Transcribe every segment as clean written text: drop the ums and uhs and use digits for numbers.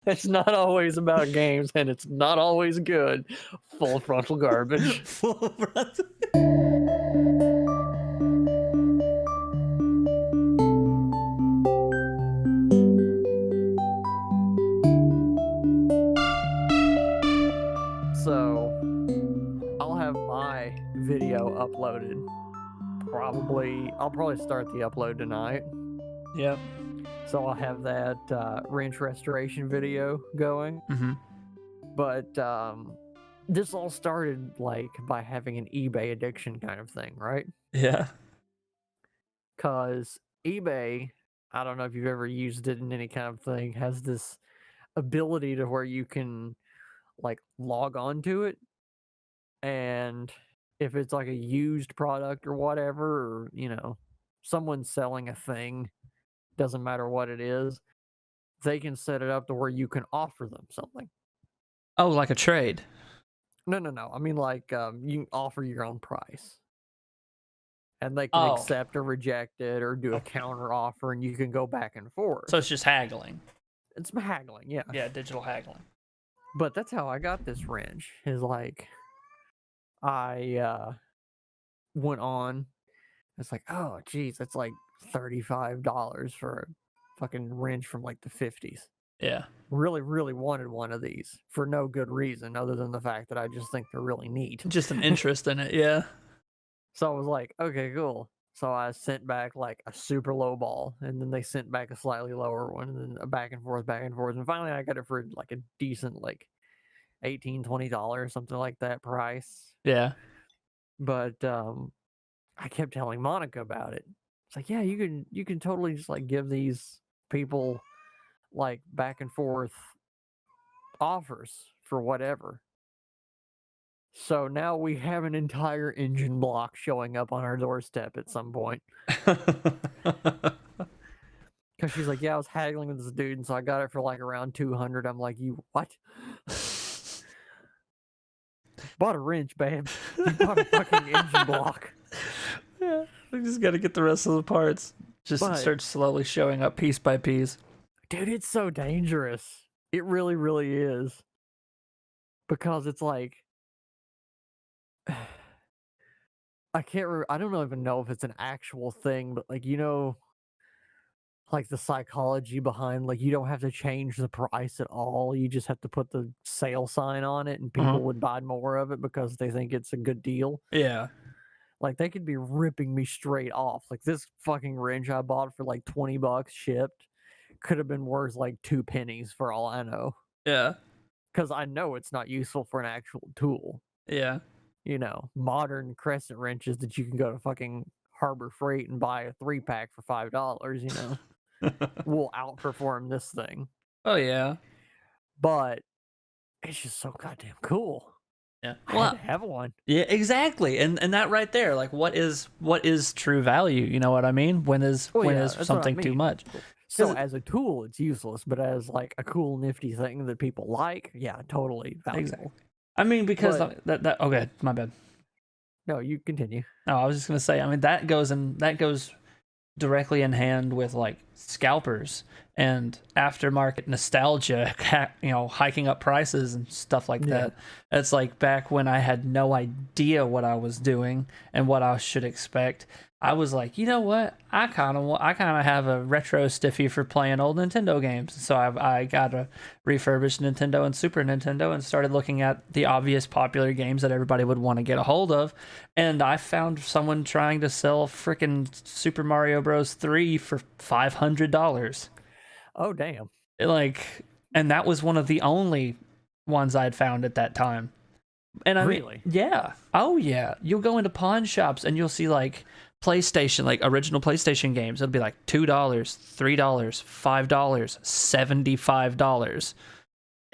It's not always about games, and it's not always good. Full frontal garbage. Full frontal. So, I'll have my video uploaded. I'll probably start the upload tonight. Yep. So I'll have that wrench restoration video going. Mm-hmm. But this all started like by having an eBay addiction kind of thing, right? Yeah. Because eBay, I don't know if you've ever used it in any kind of thing, has this ability to where you can like log on to it, and if it's like a used product or whatever, or someone's selling a thing, doesn't matter what it is, they can set it up to where you can offer them something. Oh, like a trade? No. I mean, like, you can offer your own price, and they can accept or reject it, or do a counter offer, and you can go back and forth. So it's just haggling. It's haggling, yeah. Yeah, digital haggling. But that's how I got this wrench. Is like, I went on. It's like, oh, geez, that's like $35 for a fucking wrench from like the 50s. Yeah. Really, really wanted one of these for no good reason other than the fact that I just think they're really neat. Just an interest in it, yeah. So I was like, okay, cool. So I sent back like a super low ball, and then they sent back a slightly lower one, and then a back and forth. And finally I got it for like a decent, like $18, $20, something like that price. Yeah. But I kept telling Monica about it. It's like, yeah, you can totally just like give these people like back and forth offers for whatever. So now we have an entire engine block showing up on our doorstep at some point. Because she's like, yeah, I was haggling with this dude, and so I got it for like around 200. I'm like, you what? Bought a wrench, babe. You bought a fucking engine block. Yeah, we just got to get the rest of the parts. Just start slowly showing up piece by piece. Dude, it's so dangerous. It really, really is. Because it's like, I don't even know if it's an actual thing, but like, like the psychology behind, like, you don't have to change the price at all. You just have to put the sale sign on it, and people would buy more of it because they think it's a good deal. Yeah. Like, they could be ripping me straight off. Like, this fucking wrench I bought for like $20 shipped could have been worth like 2 pennies for all I know. Yeah. Because I know it's not useful for an actual tool. Yeah. Modern crescent wrenches that you can go to fucking Harbor Freight and buy a 3-pack for $5, will outperform this thing. Oh, yeah. But it's just so goddamn cool. Yeah. I had to have one. Yeah, exactly. And that right there, like, what is true value? You know what I mean? When is something too much? So as a tool, it's useless, but as like a cool, nifty thing that people like, yeah, totally valuable. Exactly. I mean, because that okay, my bad. No, you continue. No, I was just gonna say, I mean, that goes directly in hand with like scalpers and aftermarket nostalgia, hiking up prices and stuff like that. It's like back when I had no idea what I was doing and what I should expect. I was like, you know what? I kind of have a retro stiffy for playing old Nintendo games. So I got a refurbished Nintendo and Super Nintendo and started looking at the obvious popular games that everybody would want to get a hold of. And I found someone trying to sell frickin' Super Mario Bros. 3 for $500. Oh, damn. And that was one of the only ones I'd found at that time. And I really? mean, yeah. Oh, yeah. You'll go into pawn shops and you'll see like PlayStation, like original PlayStation games. It'll be like $2, $3, $5, $75,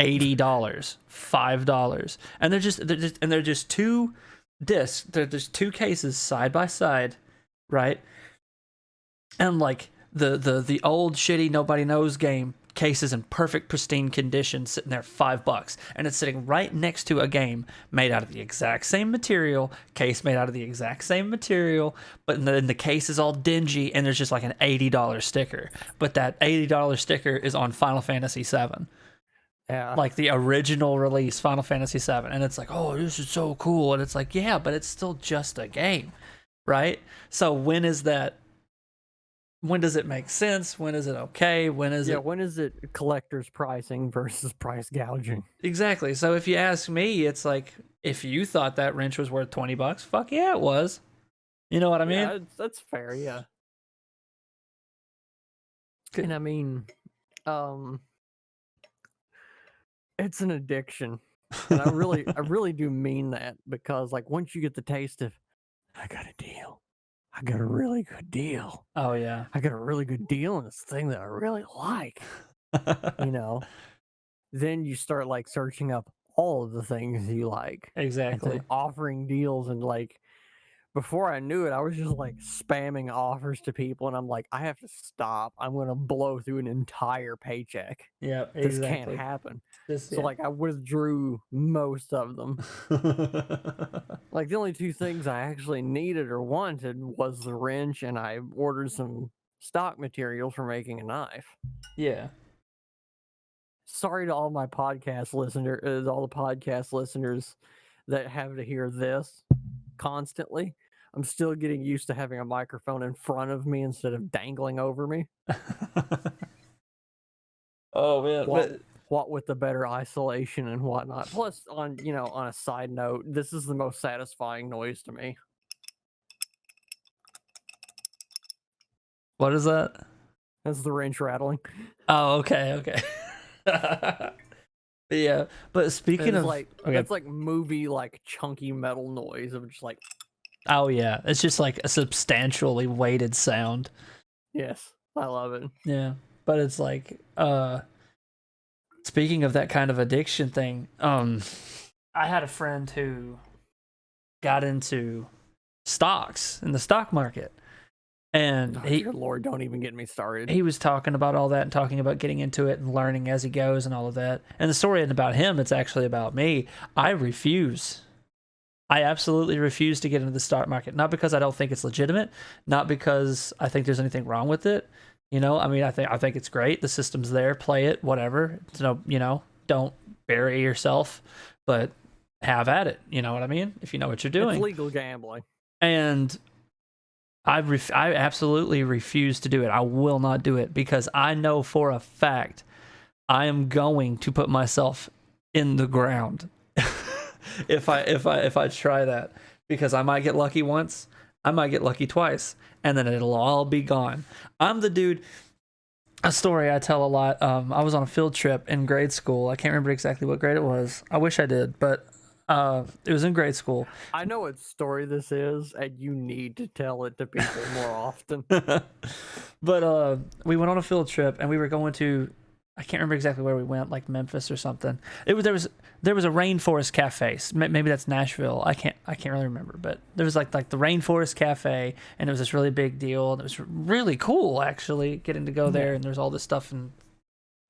$80, $5, and they're just two discs. They're just two cases side by side, right? And like the old shitty nobody knows game cases in perfect pristine condition sitting there $5, and it's sitting right next to a game made out of the exact same material, case made out of the exact same material, but then the case is all dingy and there's just like an $80 sticker, but that $80 sticker is on Final Fantasy VII. Yeah. like the original release, Final Fantasy VII, and it's like, oh, this is so cool, and it's like, yeah, but it's still just a game, right? So when is that? When does it make sense? When is it okay? When is it? When is it collector's pricing versus price gouging? Exactly. So if you ask me, it's like, if you thought that wrench was worth $20, fuck yeah, it was. You know what I mean? Yeah, that's fair. Yeah. And I mean, it's an addiction, and I really do mean that, because like once you get the taste of, I got a deal, I got a really good deal, Oh yeah. I got a really good deal on this thing that I really like, you know, then you start like searching up all of the things you like, and Exactly. then offering deals, and like before I knew it, I was just like spamming offers to people, and I'm like, I have to stop. I'm gonna blow through an entire paycheck. Yeah, This can't exactly. happen. Just, So like I withdrew most of them. Like the only two things I actually needed or wanted was the wrench, and I ordered some stock materials for making a knife. yeah. Sorry to all my podcast listeners, all the podcast listeners that have to hear this constantly. I'm still getting used to having a microphone in front of me instead of dangling over me. Oh man. What with the better isolation and whatnot. Plus, on a side note, this is the most satisfying noise to me. What is that? That's the wrench rattling. Oh, okay. Yeah, but speaking It's of, like okay. that's like movie like chunky metal noise of just like, Oh yeah, it's just like a substantially weighted sound. yes, I love it. Yeah, but it's like, speaking of that kind of addiction thing, I had a friend who got into stocks in the stock market, and Oh, dear Lord, don't even get me started. he was talking about all that and talking about getting into it and learning as he goes and all of that. And the story isn't about him, it's actually about me. I absolutely refuse to get into the stock market. Not because I don't think it's legitimate, not because I think there's anything wrong with it. You know, I mean, I think it's great. The system's there, play it, whatever. So, don't bury yourself, but have at it. You know what I mean? If you know what you're doing. It's legal gambling. And I absolutely refuse to do it. I will not do it because I know for a fact I am going to put myself in the ground if I try that, because I might get lucky once, I might get lucky twice, and then it'll all be gone. I'm the dude. A story I tell a lot. I was on a field trip in grade school. I can't remember exactly what grade it was. I wish I did, but it was in grade school. I know what story this is, and you need to tell it to people more often. But we went on a field trip, and we were going to, I can't remember exactly where we went, like Memphis or something. There was a rainforest cafe. Maybe that's Nashville. I can't really remember. But there was like the rainforest cafe, and it was this really big deal, and it was really cool actually getting to go there. And there's all this stuff, and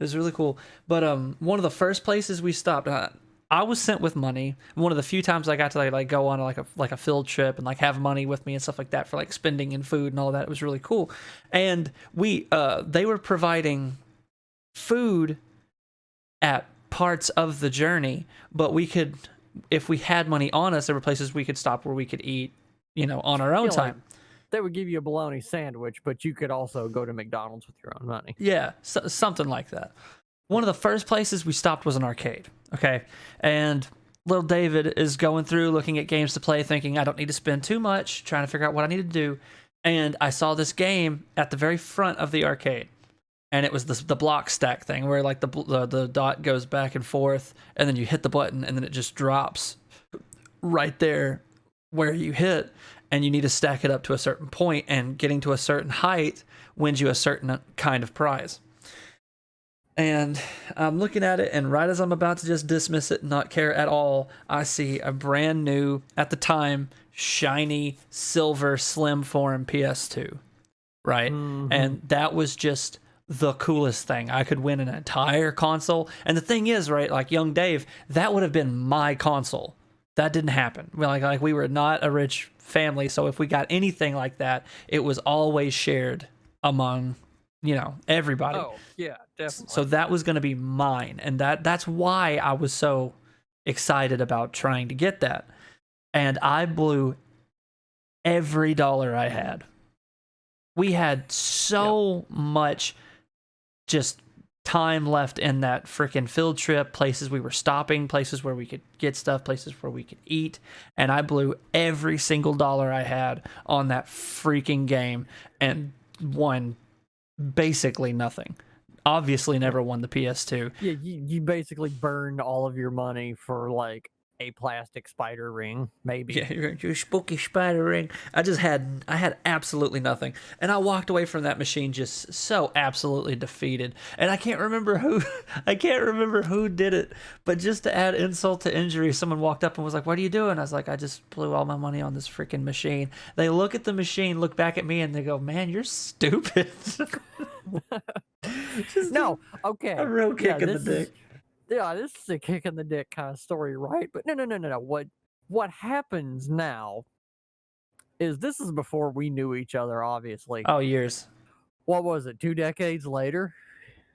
it was really cool. But one of the first places we stopped, I was sent with money. One of the few times I got to like go on like a field trip and like have money with me and stuff like that for like spending and food and all that. It was really cool. And they were providing food at parts of the journey, but we could, if we had money on us, there were places we could stop where we could eat, on our own time. Like, they would give you a bologna sandwich, but you could also go to McDonald's with your own money. Yeah, something like that. One of the first places we stopped was an arcade, okay? And little David is going through, looking at games to play, thinking, I don't need to spend too much, trying to figure out what I need to do. And I saw this game at the very front of the arcade. And it was the block stack thing where like the dot goes back and forth, and then you hit the button, and then it just drops right there where you hit, and you need to stack it up to a certain point, and getting to a certain height wins you a certain kind of prize. And I'm looking at it, and right as I'm about to just dismiss it and not care at all, I see a brand new, at the time, shiny silver slim form PS2, right? Mm-hmm. And that was just the coolest thing. I could win an entire console. And the thing is, right, like young Dave, that would have been my console. That didn't happen. Like we were not a rich family, so if we got anything like that, it was always shared among, everybody. Oh, yeah. So that was going to be mine, and that's why I was so excited about trying to get that. And I blew every dollar I had. We had so much just time left in that freaking field trip, places we were stopping, places where we could get stuff, places where we could eat, and I blew every single dollar I had on that freaking game and won basically nothing. Obviously never won the PS2. Yeah, you basically burned all of your money for like a plastic spider ring, maybe. Yeah, your spooky spider ring. I had absolutely nothing, and I walked away from that machine just so absolutely defeated. And I can't remember who did it, but just to add insult to injury, someone walked up and was like, "What are you doing?" I was like, "I just blew all my money on this freaking machine." They look at the machine, look back at me, and they go, "Man, you're stupid." No, okay, a real kick in the dick. Yeah, this is a kick in the dick kind of story, right? But no. What happens now is this is before we knew each other, obviously. Oh, years. What was it? 2 decades later?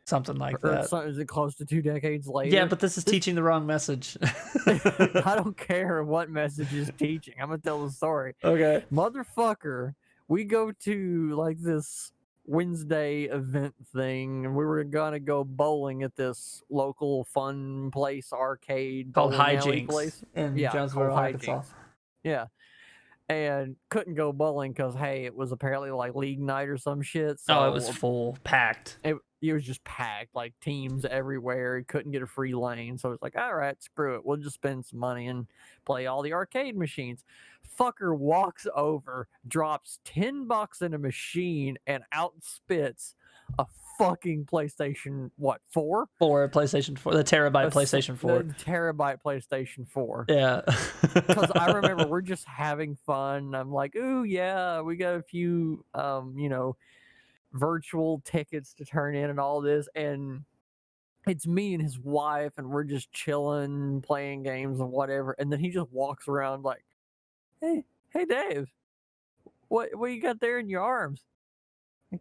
Something like or that. Is it close to 2 decades later? Yeah, but this is teaching the wrong message. I don't care what message is teaching. I'm gonna tell the story. Okay. Motherfucker, we go to like this Wednesday event thing, and we were gonna go bowling at this local fun place, arcade Called bowling alley Hijinks place. in Jonesboro, called Arkansas. Hijinks. Yeah, and couldn't go bowling because hey, it was apparently like league night or some shit. So it was full, packed. It was just packed, like teams everywhere. He couldn't get a free lane, so it's like, all right, screw it. We'll just spend some money and play all the arcade machines. Fucker walks over, drops $10 in a machine, and outspits a fucking PlayStation 4? 4 PlayStation 4, the terabyte PlayStation 4. The terabyte PlayStation 4. Yeah. Because I remember we're just having fun. I'm like, ooh, yeah, we got a few, virtual tickets to turn in and all this, and it's me and his wife, and we're just chilling, playing games and whatever, and then he just walks around like, hey Dave, what you got there in your arms? I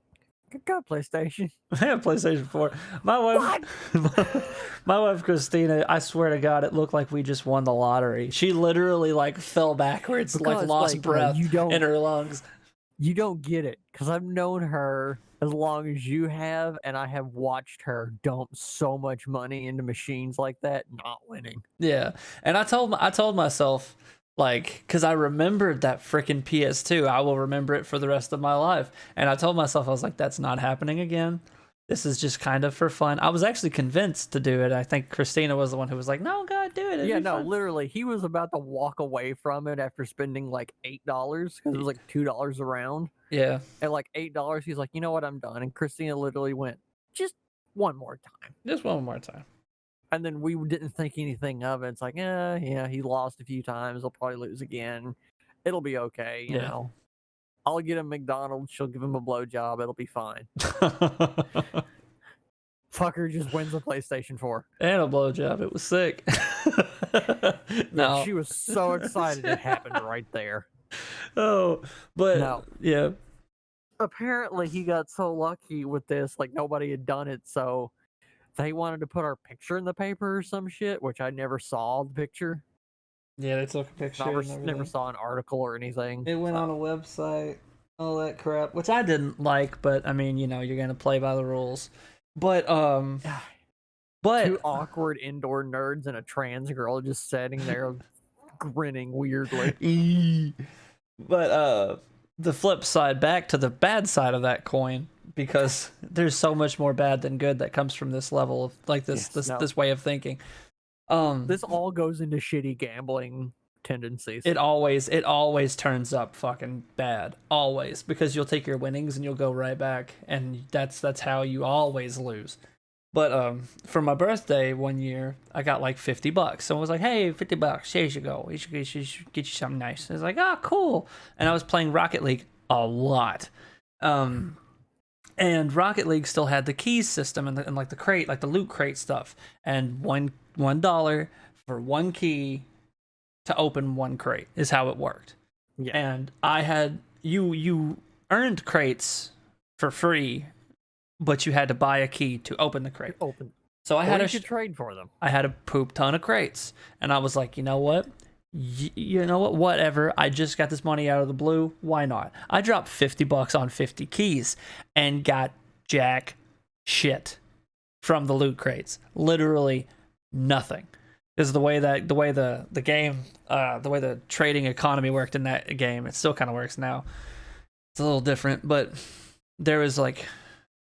got PlayStation. I have PlayStation 4. My wife Christina, I swear to God, it looked like we just won the lottery. She literally like fell backwards, Because, like lost breath in her lungs. You don't get it, because I've known her as long as you have, and I have watched her dump so much money into machines like that, not winning. Yeah, and I told myself, like, because I remembered that freaking PS2, I will remember it for the rest of my life. And I told myself, I was like, that's not happening again. This is just kind of for fun. I was actually convinced to do it. I think Christina was the one who was like, no, God, do it. Yeah, no, literally, he was about to walk away from it after spending like $8, because it was like $2 a round. Yeah. At like $8, he's like, you know what, I'm done. And Christina literally went, just one more time. Just one more time. And then we didn't think anything of it. It's like, yeah, he lost a few times. He'll probably lose again. It'll be okay, you know. I'll get him McDonald's. She'll give him a blowjob. It'll be fine. Fucker just wins a PlayStation 4. And a blowjob. It was sick. No. She was so excited it happened right there. Oh, but no. Yeah. Apparently he got so lucky with this, like nobody had done it, so they wanted to put our picture in the paper or some shit, which I never saw the picture. Yeah, they took a picture. Never saw an article or anything. It went on a website, all that crap, which I didn't like, but I mean, you know, you're gonna play by the rules. But two awkward indoor nerds and a trans girl just sitting there grinning weirdly. But the flip side, back to the bad side of that coin, because there's so much more bad than good that comes from this level of like this way of thinking. This all goes into shitty gambling tendencies. It always turns up fucking bad, always, because you'll take your winnings and you'll go right back, and that's how you always lose. But for my birthday one year, I got like $50. Someone was like, "Hey, $50, here you go. You should get you something nice." I was like, "Oh, cool." And I was playing Rocket League a lot. And Rocket League still had the keys system and like the crate, like the loot crate stuff, and $1 for one key to open one crate is how it worked. Yeah. And I had you earned crates for free but you had to buy a key to open the crate. Open. So I Or had you could trade for them. I had a poop ton of crates, and I was like, you know what? You know what? Whatever. I just got this money out of the blue. Why not? I dropped $50 on 50 keys and got jack shit from the loot crates. Literally nothing. Because the way the game, the way the trading economy worked in that game, it still kind of works now. It's a little different, but there was like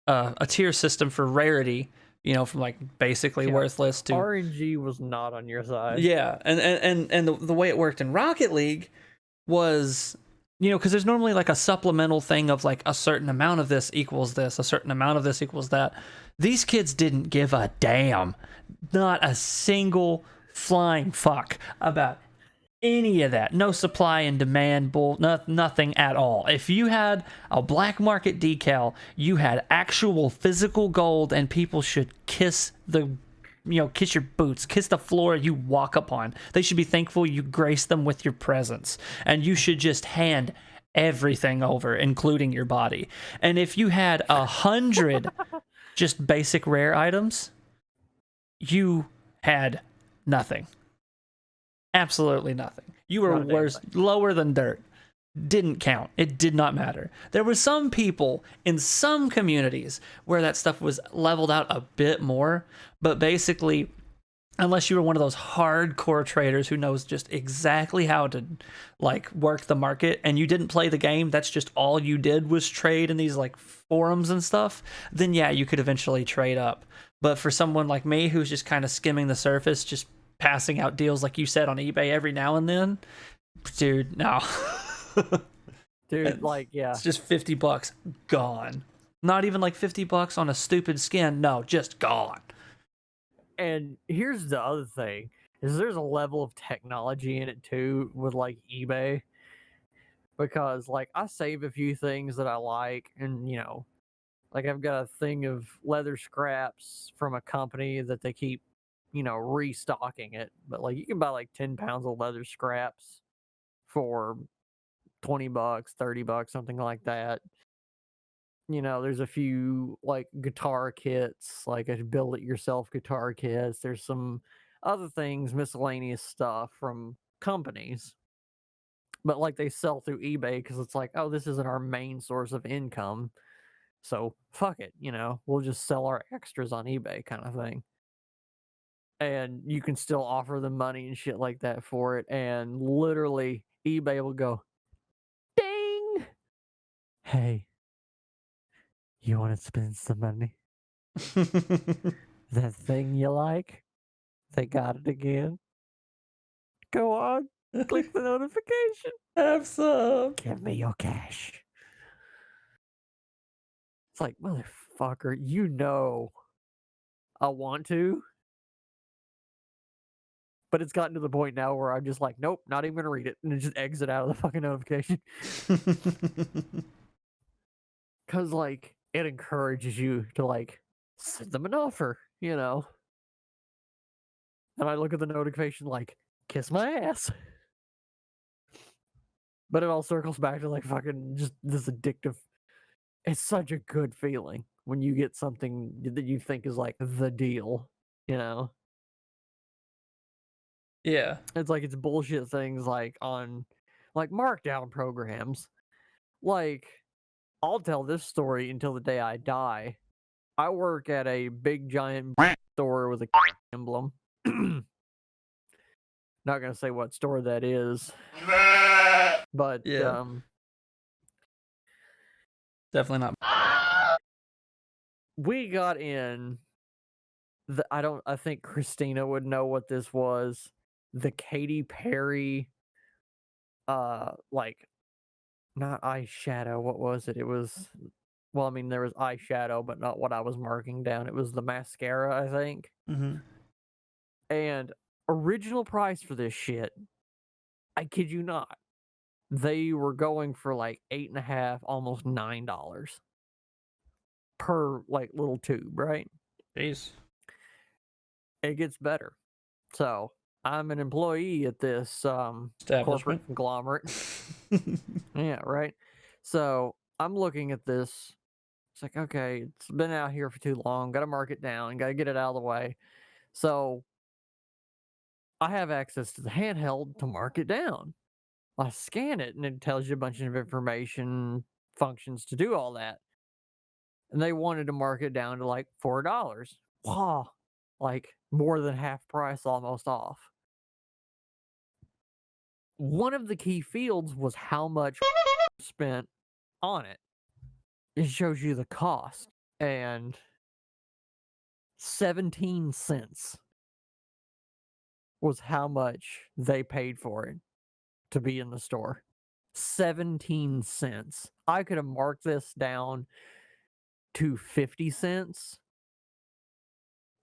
a tier system for rarity. You know, from like basically worthless to RNG was not on your side. Yeah, and the way it worked in Rocket League was, you know, because there's normally like a supplemental thing of like a certain amount of this equals this, a certain amount of this equals that. These kids didn't give a damn, not a single flying fuck about any of that. No supply and demand nothing at all. If you had a black market decal, you had actual physical gold, and people should kiss your boots, kiss the floor you walk upon. They should be thankful you grace them with your presence, and you should just hand everything over, including your body. And if you had 100 just basic rare items, you had nothing. Absolutely nothing. You were worse, lower than dirt. Didn't count. It did not matter. There were some people in some communities where that stuff was leveled out a bit more, but basically, unless you were one of those hardcore traders who knows just exactly how to like work the market, and you didn't play the game, that's just all you did was trade in these like forums and stuff, then yeah, you could eventually trade up. But for someone like me who's just kind of skimming the surface, just passing out deals like you said on eBay every now and then, dude, no. Dude, like, yeah, it's just $50 gone. Not even like $50 on a stupid skin. No, just gone. And here's the other thing, is there's a level of technology in it too with like eBay, because like I save a few things that I like, and you know, like I've got a thing of leather scraps from a company that they keep, you know, restocking it, but like you can buy like 10 pounds of leather scraps for $20, $30, something like that. You know, there's a few like guitar kits, like a build it yourself guitar kits. There's some other things, miscellaneous stuff from companies, but like they sell through eBay because it's like, oh, this isn't our main source of income, so fuck it, you know, we'll just sell our extras on eBay, kind of thing. And you can still offer them money and shit like that for it, and literally eBay will go, ding, hey, you want to spend some money? That thing you like? They got it again. Go on, click the notification. Have some. Give me your cash. It's like, motherfucker, you know I want to, but it's gotten to the point now where I'm just like, nope, not even gonna read it, and then just exit out of the fucking notification. Because like it encourages you to like send them an offer, you know. And I look at the notification like, kiss my ass. But it all circles back to like fucking just this addictive. It's such a good feeling when you get something that you think is like the deal, you know. Yeah. It's like it's bullshit things like on like markdown programs. Like, I'll tell this story until the day I die. I work at a big giant store with a emblem. Not gonna say what store that is, but Yeah. Definitely not. we got in. I think Christina would know what this was. The Katy Perry, like, not eyeshadow. What was it? It was, well, I mean, there was eyeshadow, but not what I was marking down. It was the mascara, I think. Mm-hmm. And original price for this shit, I kid you not, they were going for like $8.50, almost $9 per like little tube, right? Jeez. It gets better. So I'm an employee at this corporate conglomerate. Yeah, right. So I'm looking at this It's like, okay, it's been out here for too long. Got to mark it down. Got to get it out of the way. So I have access to the handheld to mark it down. I scan it and it tells you a bunch of information, functions to do all that. And they wanted to mark it down to like $4. Wow. Like more than half price, almost off. One of the key fields was how much spent on it. It shows you the cost. And 17 cents was how much they paid for it to be in the store. 17 cents. I could have marked this down to 50 cents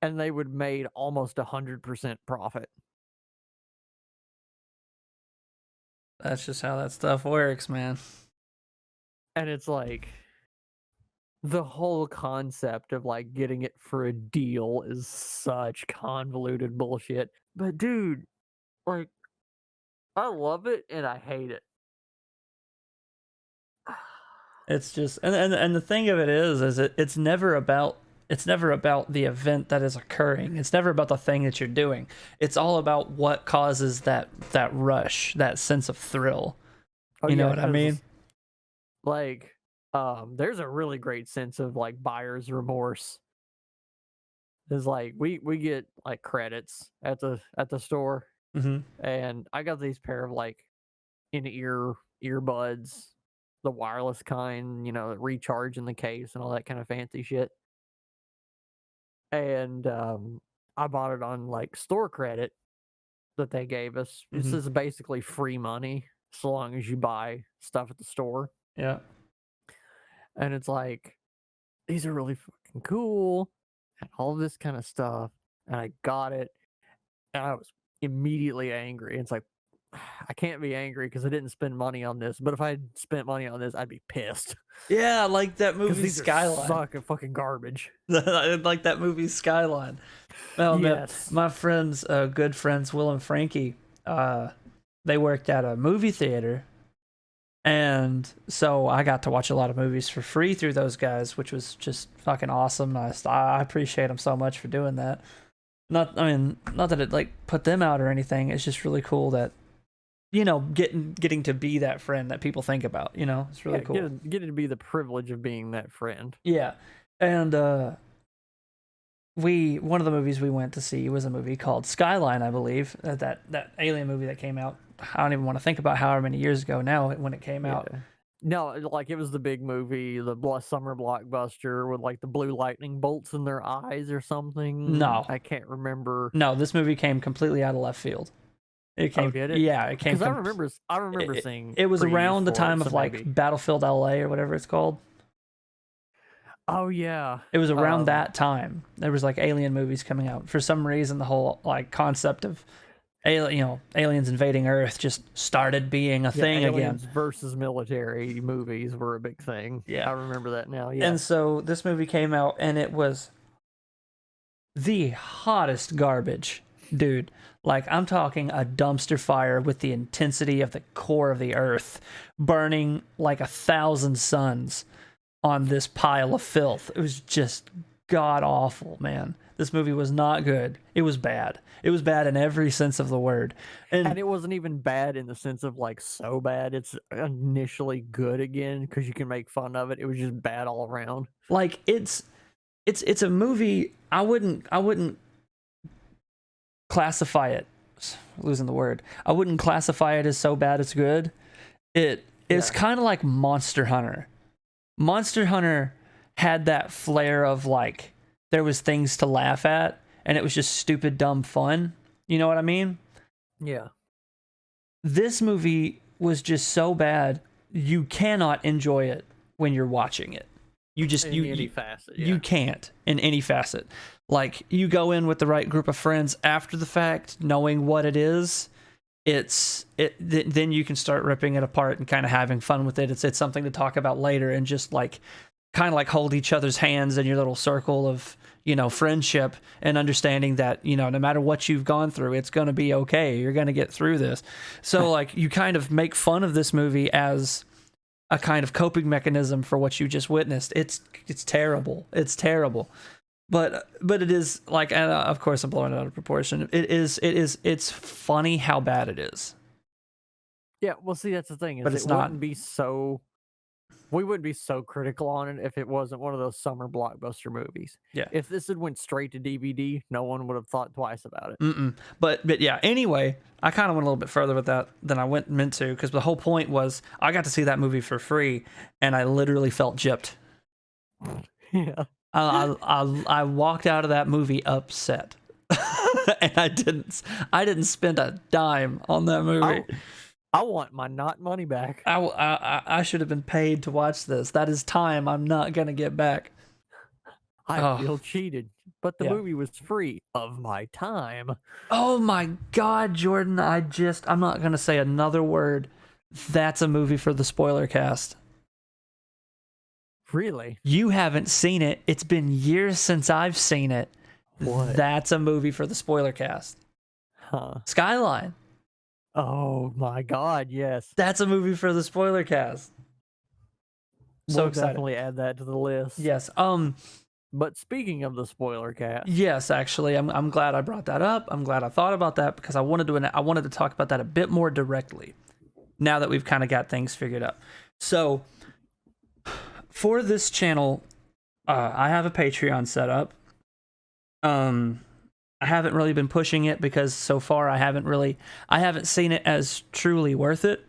and they would have made almost 100% profit. That's just how that stuff works, man. And it's like the whole concept of like getting it for a deal is such convoluted bullshit. But dude, like, I love it and I hate it. It's just and the thing of it is it's never about the event that is occurring. It's never about the thing that you're doing. It's all about what causes that rush, that sense of thrill. You know what I mean? Like, there's a really great sense of like buyer's remorse. Is like we get like credits at the store, and I got these pair of like in-ear earbuds, the wireless kind, that recharge in the case and all that kind of fancy shit. And I bought it on like store credit that they gave us. This is basically free money so long as you buy stuff at the store. Yeah. And it's like, these are really fucking cool and all this kind of stuff. And I got it and I was immediately angry. It's like, I can't be angry because I didn't spend money on this. But if I had spent money on this, I'd be pissed. Yeah, like that movie these Skyline. Fucking garbage. Like that movie Skyline. Well, yes. my friends, good friends, Will and Frankie, they worked at a movie theater. And so I got to watch a lot of movies for free through those guys, which was just fucking awesome. I appreciate them so much for doing that. Not that it like put them out or anything. It's just really cool that, getting to be that friend that people think about. It's really cool. Getting to be the privilege of being that friend. Yeah, and one of the movies we went to see was a movie called Skyline, I believe. That alien movie that came out. I don't even want to think about however many years ago now when it came out. No, like it was the big movie, the summer blockbuster with like the blue lightning bolts in their eyes or something. No, I can't remember. No, this movie came completely out of left field. It came, did it? Yeah, it came. Because I remember seeing. It was around the time of like Battlefield LA or whatever it's called. Oh yeah, it was around that time. There was like alien movies coming out. For some reason, the whole like concept of aliens invading Earth just started being a thing aliens again. Versus military movies were a big thing. Yeah, I remember that now. Yeah, and so this movie came out, and it was the hottest garbage, dude. Like, I'm talking a dumpster fire with the intensity of the core of the earth, burning like 1,000 suns on this pile of filth. It was just god awful, man. This movie was not good. It was bad. It was bad in every sense of the word. And it wasn't even bad in the sense of like so bad it's initially good again because you can make fun of it. It was just bad all around. Like it's a movie. I wouldn't classify it. Losing the word. I wouldn't classify it as so bad it's good. It's kind of like Monster Hunter. Monster Hunter had that flair of like there was things to laugh at and it was just stupid dumb fun. You know what I mean? Yeah. This movie was just so bad you cannot enjoy it when you're watching it. You just in any facet. Yeah. You can't in any facet. Like you go in with the right group of friends after the fact, knowing what it is. Then you can start ripping it apart and kind of having fun with it. It's something to talk about later and just like kind of like hold each other's hands in your little circle of friendship and understanding that no matter what you've gone through, it's going to be okay. You're going to get through this. So like you kind of make fun of this movie as a kind of coping mechanism for what you just witnessed. It's terrible. It's terrible. But it is like, and of course I'm blowing it out of proportion. It's funny how bad it is. Yeah, well, see, that's the thing. Is But it's it not. wouldn't be so. We wouldn't be so critical on it if it wasn't one of those summer blockbuster movies. Yeah. If this had went straight to DVD, no one would have thought twice about it. But yeah. Anyway, I kind of went a little bit further with that than I meant to, because the whole point was I got to see that movie for free, and I literally felt gypped. Yeah. I walked out of that movie upset, and I didn't spend a dime on that movie. I want my money back. I should have been paid to watch this. That is time I'm not gonna get back. I feel cheated, but the movie was free of my time. Oh my God, Jordan! I'm not gonna say another word. That's a movie for the spoiler cast. Really? You haven't seen it. It's been years since I've seen it. What? That's a movie for the spoiler cast. Huh. Skyline. Oh my God, yes. That's a movie for the spoiler cast. We'll definitely add that to the list. Yes. But speaking of the spoiler cast. Yes, actually, I'm glad I brought that up. I'm glad I thought about that, because I wanted to talk about that a bit more directly now that we've kind of got things figured out. So for this channel, I have a Patreon set up. I haven't really been pushing it because so far I haven't seen it as truly worth it,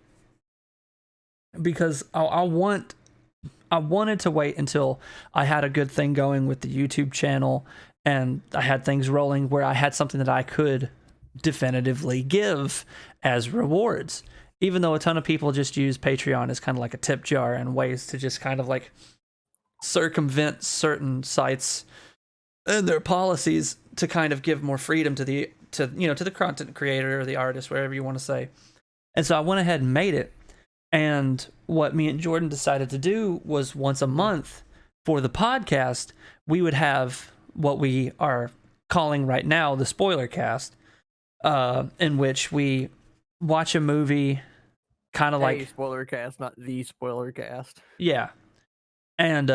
because I wanted to wait until I had a good thing going with the YouTube channel and I had things rolling where I had something that I could definitively give as rewards, even though a ton of people just use Patreon as kind of like a tip jar and ways to just kind of like circumvent certain sites and their policies to kind of give more freedom to the content creator or the artist, whatever you want to say. And so I went ahead and made it. And what me and Jordan decided to do was once a month for the podcast, we would have what we are calling right now the spoiler cast, in which we watch a movie kind of like spoiler cast, not the spoiler cast. Yeah. And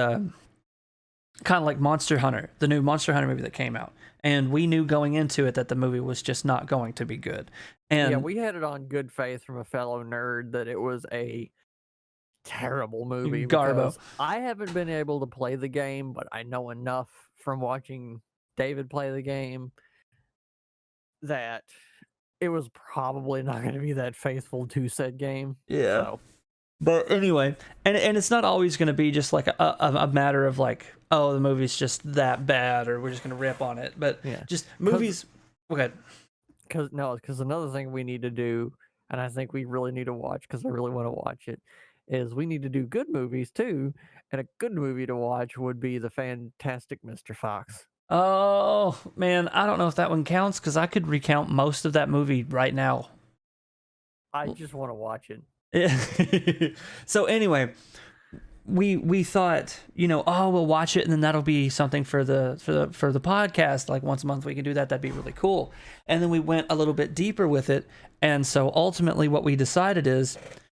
kind of like Monster Hunter, the new Monster Hunter movie that came out. And we knew going into it that the movie was just not going to be good. And yeah, we had it on good faith from a fellow nerd that it was a terrible movie. Garbo. I haven't been able to play the game, but I know enough from watching David play the game that it was probably not going to be that faithful to said game. Yeah. So. But anyway, and it's not always going to be just like a matter of like, oh, the movie's just that bad, or we're just going to rip on it. But yeah, just movies. Okay. Because another thing we need to do, and I think we really need to watch, because I really want to watch it, is we need to do good movies too. And a good movie to watch would be The Fantastic Mr. Fox. Oh man, I don't know if that one counts, because I could recount most of that movie right now. I just want to watch it. So anyway, we thought, we'll watch it and then that'll be something for the podcast, like once a month we can do that. That'd be really cool. And then we went a little bit deeper with it, and so ultimately what we decided is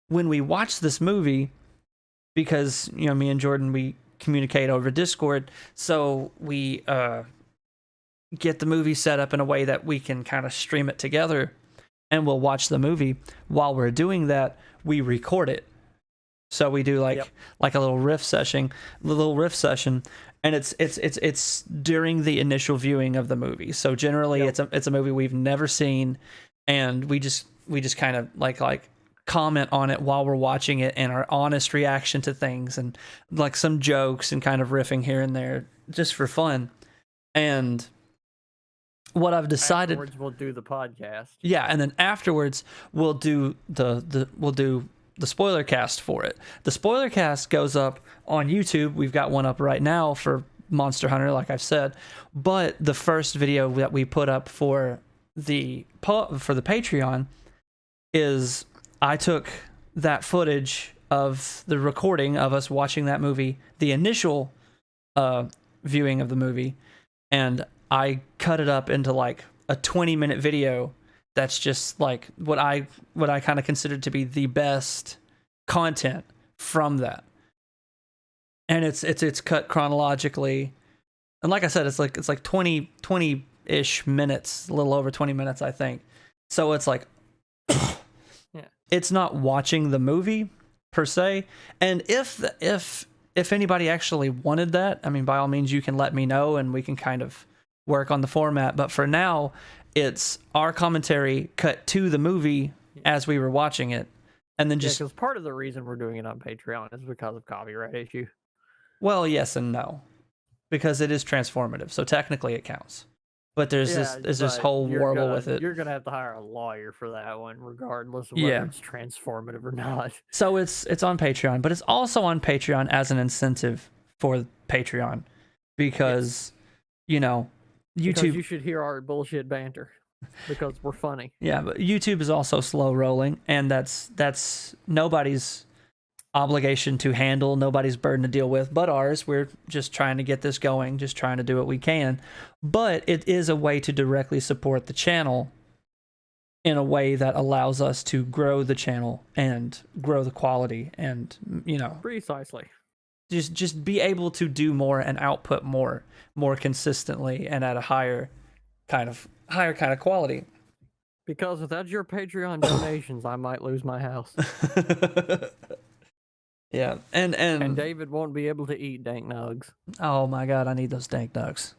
when we watch this movie, because me and Jordan, we communicate over Discord, so we get the movie set up in a way that we can kind of stream it together, and we'll watch the movie. While we're doing that, we record it. So we do like a little riff session, and it's during the initial viewing of the movie. So generally it's a movie we've never seen, and we just kind of like comment on it while we're watching it, and our honest reaction to things, and like some jokes and kind of riffing here and there just for fun. And what I've decided, afterwards we'll do the podcast. Yeah, and then afterwards we'll do the spoiler cast for it. The spoiler cast goes up on YouTube. We've got one up right now for Monster Hunter, like I've said. But the first video that we put up for the Patreon is I took that footage of the recording of us watching that movie, the initial viewing of the movie, and I cut it up into like a 20-minute video that's just like what I kind of consider to be the best content from that. And it's cut chronologically. And like I said, it's like 20-ish minutes, a little over 20 minutes, I think. So it's like Yeah. It's not watching the movie per se. And if anybody actually wanted that, I mean, by all means, you can let me know and we can kind of work on the format. But for now, it's our commentary cut to the movie as we were watching it. And then just... because part of the reason we're doing it on Patreon is because of copyright issue. Well, yes and no. Because it is transformative, so technically it counts. But there's this whole warble with it. You're gonna have to hire a lawyer for that one, regardless of whether it's transformative or not. So it's on Patreon, but it's also on Patreon as an incentive for Patreon, because YouTube. Because you should hear our bullshit banter, because we're funny. Yeah, but YouTube is also slow rolling, and that's nobody's obligation to handle, nobody's burden to deal with but ours. We're just trying to get this going, just trying to do what we can. But it is a way to directly support the channel in a way that allows us to grow the channel and grow the quality and, Precisely. Just be able to do more and output more consistently and at a higher kind of quality. Because without your Patreon donations, I might lose my house. Yeah, and David won't be able to eat dank nugs. Oh my god, I need those dank nugs.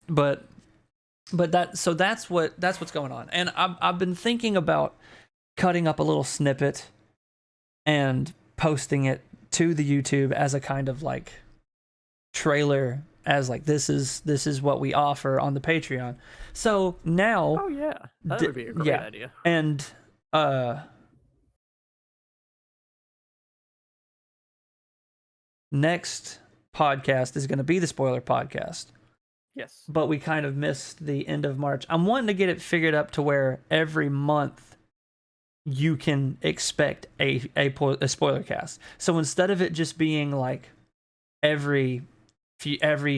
But that's what's going on. And I've been thinking about cutting up a little snippet and posting it to the YouTube as a kind of like trailer, as like this is what we offer on the Patreon. So now, oh yeah, that would be a great idea. And next podcast is going to be the spoiler podcast. Yes. But we kind of missed the end of March. I'm wanting to get it figured up to where every month you can expect a spoiler cast. So instead of it just being like every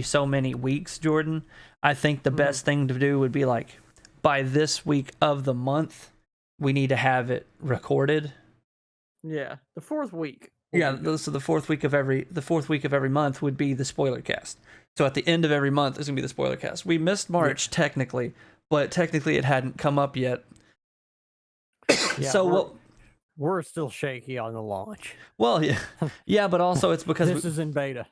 so many weeks, Jordan, I think the best thing to do would be like by this week of the month, we need to have it recorded. Yeah, the fourth week. Yeah, so the fourth week of every month would be the spoiler cast. So at the end of every month is gonna be the spoiler cast. We missed March technically, but technically it hadn't come up yet. Yeah, so we're still shaky on the launch. Well, yeah, but also it's because this is in beta.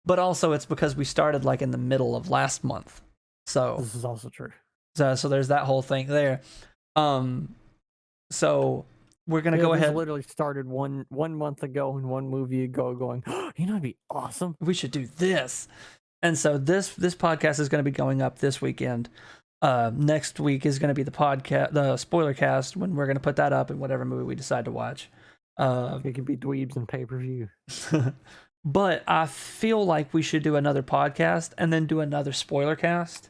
But also it's because we started like in the middle of last month. So this is also true. So there's that whole thing there. So we're gonna go ahead. Literally started one month ago and one movie ago, going, it'd be awesome. We should do this. And so this podcast is going to be going up this weekend. Next week is going to be the spoiler cast, when we're going to put that up in whatever movie we decide to watch. It could be dweebs and pay-per-view. But I feel like we should do another podcast and then do another spoiler cast,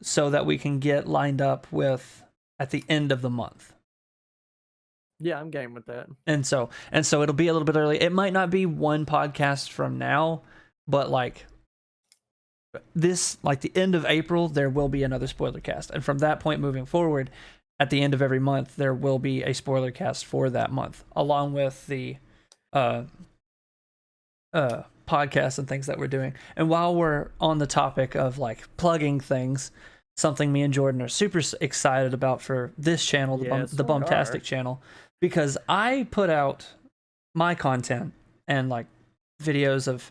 so that we can get lined up with at the end of the month. Yeah, I'm game with that. And so it'll be a little bit early. It might not be one podcast from now, but like the end of April, there will be another spoiler cast. And from that point moving forward, at the end of every month, there will be a spoiler cast for that month, along with the podcasts and things that we're doing. And while we're on the topic of like plugging things, something me and Jordan are super excited about for this channel, the Bumtastic channel, because I put out my content and like videos of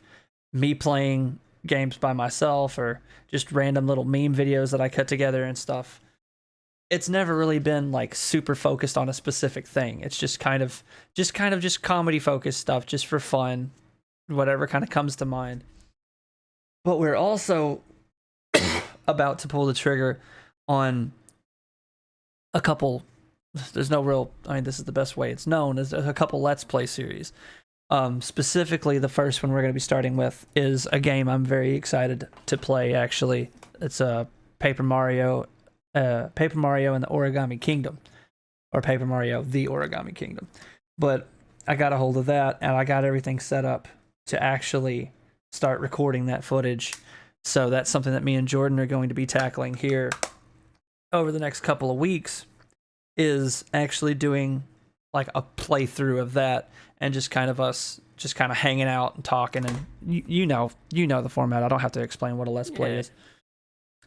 me playing games by myself, or just random little meme videos that I cut together and stuff. It's never really been like super focused on a specific thing. It's just kind of comedy focused stuff, just for fun, whatever kind of comes to mind. But we're also about to pull the trigger on a couple. There's no real, this is the best way it's known, is a couple Let's Play series. Specifically, the first one we're going to be starting with is a game I'm very excited to play, actually. It's a Paper Mario and the Origami Kingdom. Or Paper Mario, the Origami Kingdom. But I got a hold of that, and I got everything set up to actually start recording that footage. So that's something that me and Jordan are going to be tackling here over the next couple of weeks, is actually doing like a playthrough of that, and just kind of us just kind of hanging out and talking, and you know the format. I don't have to explain what a Let's Play is.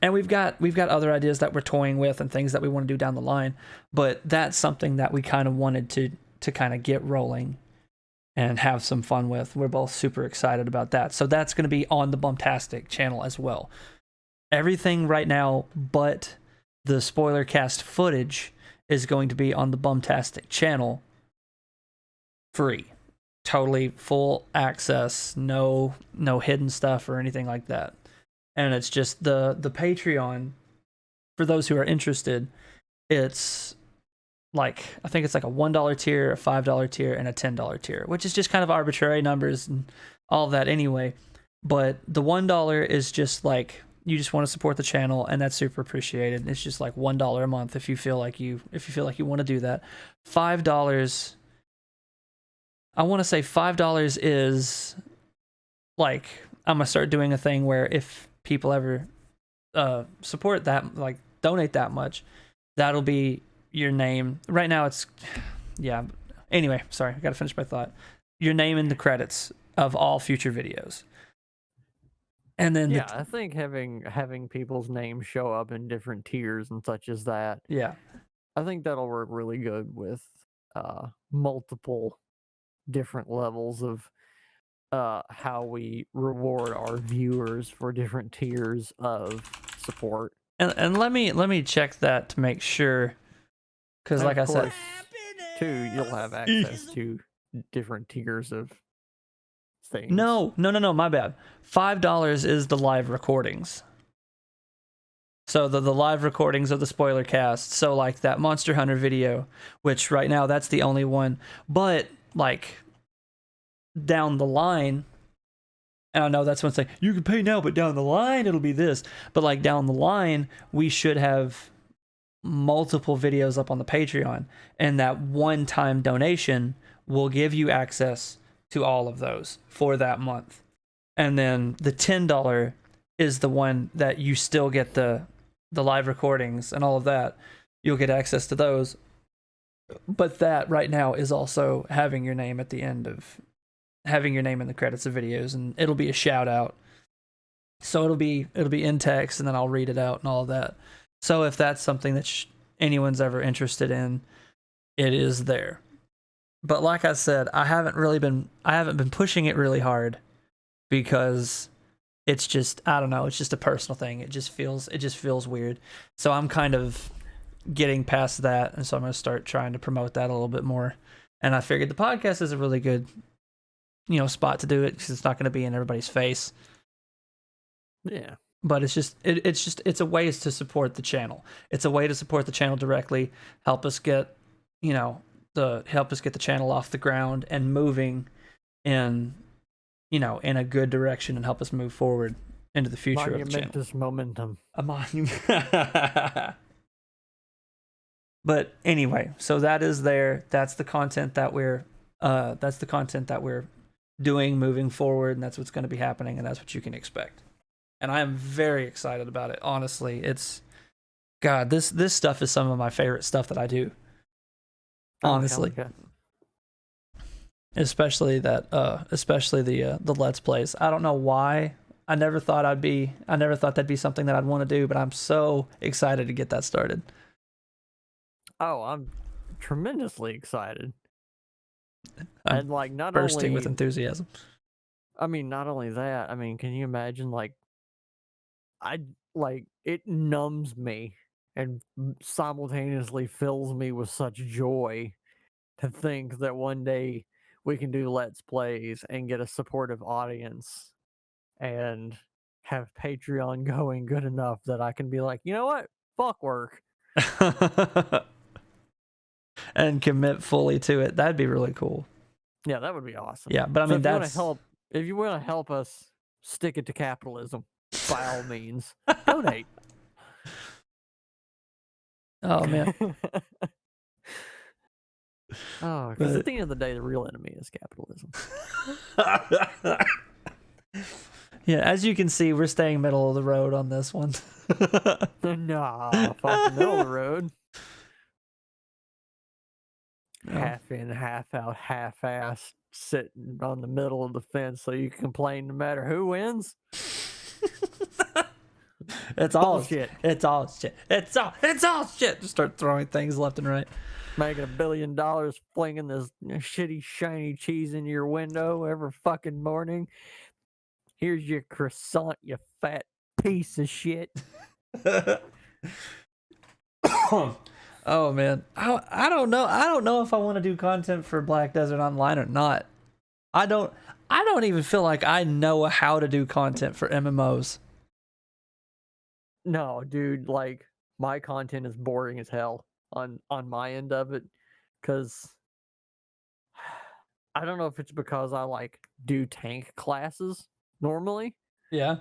And we've got other ideas that we're toying with and things that we want to do down the line, but that's something that we kind of wanted to kind of get rolling and have some fun with. We're both super excited about that. So that's going to be on the Bumptastic channel as well. Everything right now but the spoiler cast footage is going to be on the Bumptastic channel, free. Totally full access, no hidden stuff or anything like that. And it's just the Patreon, for those who are interested, it's like, I think it's like a $1 tier, a $5 tier, and a $10 tier, which is just kind of arbitrary numbers and all of that anyway. But the $1 is just like, you just want to support the channel, and that's super appreciated. It's just like $1 a month if you feel like you want to do that. $5, I want to say $5 is like, I'm gonna start doing a thing where if people ever support that, like donate that much, that'll be your name. Right now it's, yeah, anyway, sorry, I gotta finish my thought. Your name in the credits of all future videos. And then yeah, I think having people's names show up in different tiers and such as that, yeah, I think that'll work really good with multiple different levels of how we reward our viewers for different tiers of support. and let me check that to make sure, because like I said, too, you'll have access to different tiers of things. No, my bad. $5 is the live recordings. So the live recordings of the spoiler cast. So like that Monster Hunter video, which right now that's the only one. But like down the line, and I know that's one thing, you can pay now, but down the line it'll be this. But like down the line, we should have multiple videos up on the Patreon, and that one-time donation will give you access to all of those for that month. And then the $10 is the one that you still get the live recordings and all of that. You'll get access to those. But that right now is also having your name at the end of, having your name in the credits of videos, and it'll be a shout out. So it'll be in text, and then I'll read it out and all of that. So if that's something that anyone's ever interested in, it is there. But like I said, I haven't been pushing it really hard, because it's just, I don't know, it's just a personal thing. It just feels weird. So I'm kind of getting past that, and so I'm going to start trying to promote that a little bit more. And I figured the podcast is a really good, spot to do it, because it's not going to be in everybody's face. Yeah. But it's a way to support the channel. It's a way to support the channel directly, help us get, help us get the channel off the ground and moving in a good direction, and help us move forward into the future of the channel. Monumentous momentum. A monument. But anyway, so that is there. That's the content that we're doing moving forward, and that's what's going to be happening, and that's what you can expect. And I am very excited about it. Honestly, it's, God, this stuff is some of my favorite stuff that I do. Honestly. Okay. Especially the Let's Plays. I don't know why. I never thought that'd be something that I'd want to do, but I'm so excited to get that started. Oh, I'm tremendously excited. I'm and like, not bursting only with enthusiasm. I mean, not only that, I mean, can you imagine, like, it numbs me and simultaneously fills me with such joy to think that one day we can do Let's Plays and get a supportive audience and have Patreon going good enough that I can be like, you know what? Fuck work. And commit fully to it. That'd be really cool. Yeah, that would be awesome. Yeah, but I mean, if you want to help us stick it to capitalism, by all means, donate. Oh man. Oh, because at the end of the day, the real enemy is capitalism. Yeah, as you can see, we're staying middle of the road on this one. Nah, fuck the middle of the road. half in, half out, half ass, sitting on the middle of the fence so you can complain no matter who wins. It's all Bullshit. It's all shit. It's all shit. Just start throwing things left and right. Making $1 billion, flinging this shitty shiny cheese into your window every fucking morning. Here's your croissant, you fat piece of shit. Oh man, I don't know. I don't know if I want to do content for Black Desert Online or not. I don't even feel like I know how to do content for MMOs. No, dude, like my content is boring as hell on my end of it, because I don't know if it's because I like do tank classes normally, Yeah.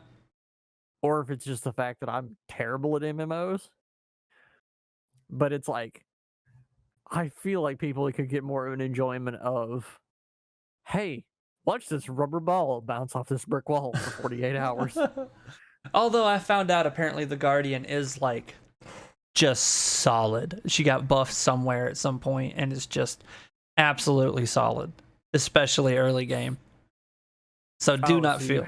or if it's just the fact that I'm terrible at MMOs. But it's like, I feel like people could get more of an enjoyment of, hey, watch this rubber ball bounce off this brick wall for 48 hours. Although I found out apparently the Guardian is like just solid. She got buffed somewhere at some point and is just absolutely solid, especially early game. So do not so feel.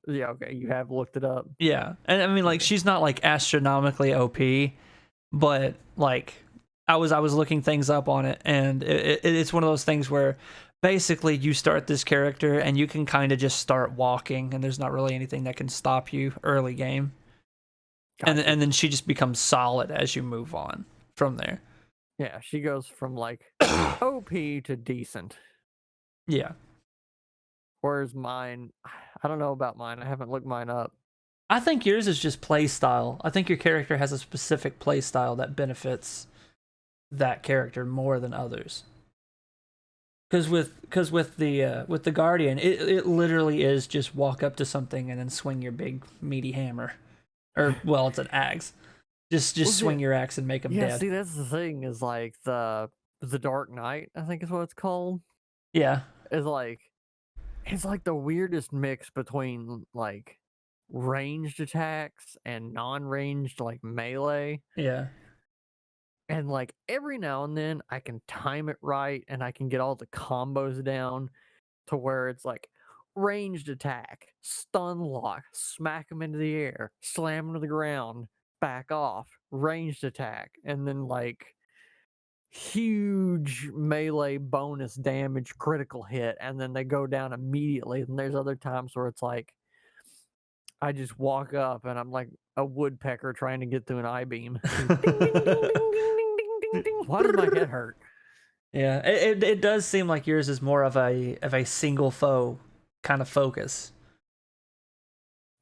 you have looked it up. Yeah. And I mean, like, she's not like astronomically OP, but like I was looking things up on it, and it's one of those things where basically you start this character and you can kind of just start walking, and there's not really anything that can stop you early game. Gotcha. And then she just becomes solid as you move on from there. Yeah, she goes from like OP to decent. Yeah. Whereas mine, I don't know about mine. I haven't looked mine up. I think yours is just play style. I think your character has a specific play style that benefits that character more than others. Because with the Guardian, it literally is just walk up to something and then swing your big meaty hammer, or well, it's an axe. Just swing your axe and make them dead. See, that's the thing. Is like the Dark Knight, I think is what it's called. Yeah. It's like the weirdest mix between like ranged attacks and non-ranged like melee. Yeah. And like every now and then I can time it right and I can get all the combos down to where it's like ranged attack, stun lock, smack them into the air, slam them to the ground, back off, ranged attack, and then like huge melee bonus damage critical hit, and then they go down immediately. And there's other times where it's like I just walk up and I'm like a woodpecker trying to get through an I-beam. Why does my head hurt? Yeah, it does seem like yours is more of a single foe kind of focus.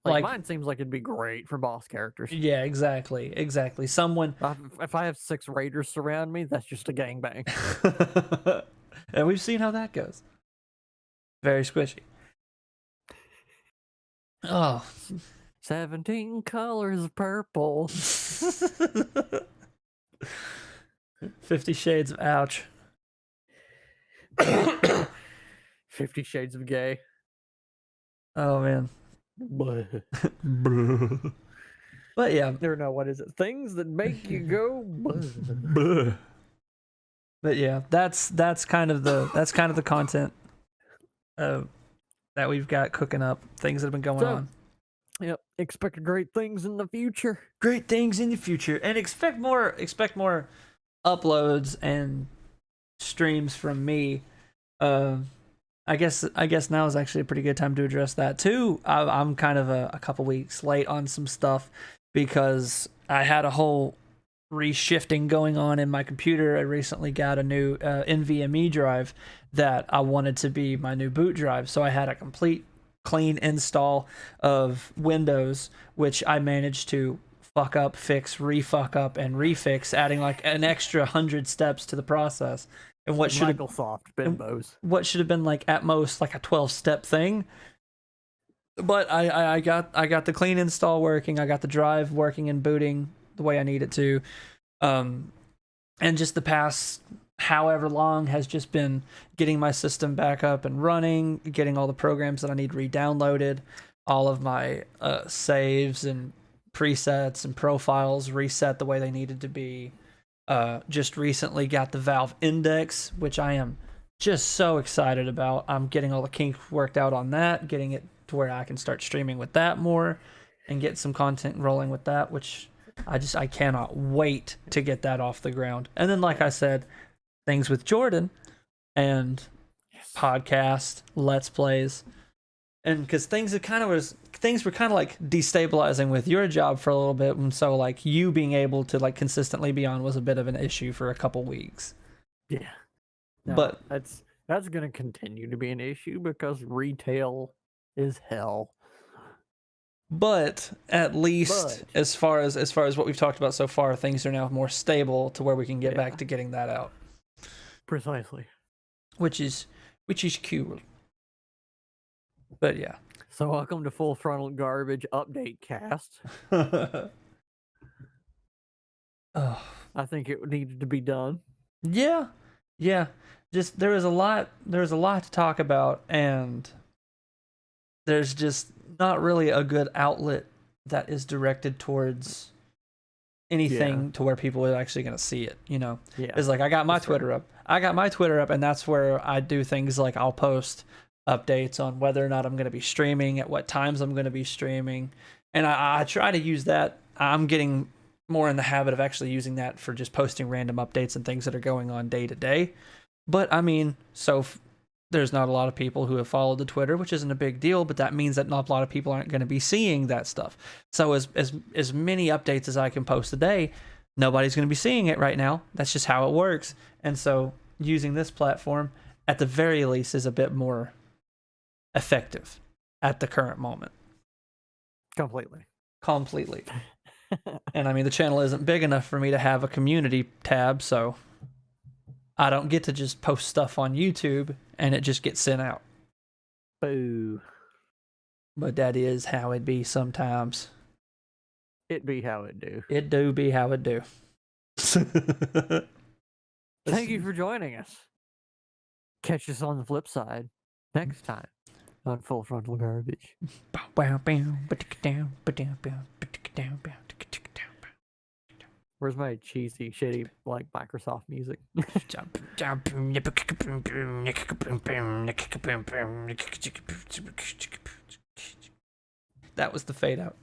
Like mine seems like it'd be great for boss characters. Yeah, exactly. Someone. If I have 6 raiders surround me, that's just a gangbang. And we've seen how that goes. Very squishy. Oh. 17 colors of purple. 50 Shades of ouch. 50 Shades of gay. Oh man. But yeah, no, what is it? Things that make you go. But yeah, that's kind of the content that we've got cooking up. Things that have been going on. Yep, expect great things in the future. Great things in the future, and expect more uploads and streams from me. I guess now is actually a pretty good time to address that too. I'm kind of a couple weeks late on some stuff because I had a whole reshifting going on in my computer. I recently got a new NVMe drive that I wanted to be my new boot drive, so I had a complete clean install of Windows, which I managed to fuck up, fix, refuck up, and refix, adding like an extra 100 steps to the process. And what should Microsoft bimbos. What should have been like at most like a 12-step thing. But I got the clean install working. I got the drive working and booting the way I need it to. And just the past however long has just been getting my system back up and running, getting all the programs that I need re-downloaded, all of my saves and presets and profiles reset the way they needed to be. Just recently got the Valve Index, which I am just so excited about. I'm getting all the kinks worked out on that, getting it to where I can start streaming with that more and get some content rolling with that, which I cannot wait to get that off the ground. And then, like I said, things with Jordan and podcast, let's plays. And because things were kind of like destabilizing with your job for a little bit, and so like you being able to like consistently be on was a bit of an issue for a couple weeks. Yeah, no, but that's going to continue to be an issue because retail is hell. But at least as far as what we've talked about so far, things are now more stable to where we can get back to getting that out. Precisely. Which is cool. But yeah. So welcome to Full Frontal Garbage Update Cast. I think it needed to be done. Yeah. Just there was a lot to talk about, and there's just not really a good outlet that is directed towards anything to where people are actually going to see it, you know? Yeah. It's like I got my Twitter up. And that's where I do things like I'll post updates on whether or not I'm going to be streaming, at what times I'm going to be streaming. And I try to use that. I'm getting more in the habit of actually using that for just posting random updates and things that are going on day to day. But I mean, there's not a lot of people who have followed the Twitter, which isn't a big deal, but that means that not a lot of people aren't going to be seeing that stuff. So as many updates as I can post a day, nobody's going to be seeing it right now. That's just how it works. And so using this platform, at the very least, is a bit more effective at the current moment. Completely. And I mean, the channel isn't big enough for me to have a community tab, so I don't get to just post stuff on YouTube and it just gets sent out. Boo. But that is how it be sometimes. It be how it do. It do be how it do. Thank you for joining us. Catch us on the flip side next time on Full Frontal Garbage. Where's my cheesy, shitty, like Microsoft music? That was the fade out.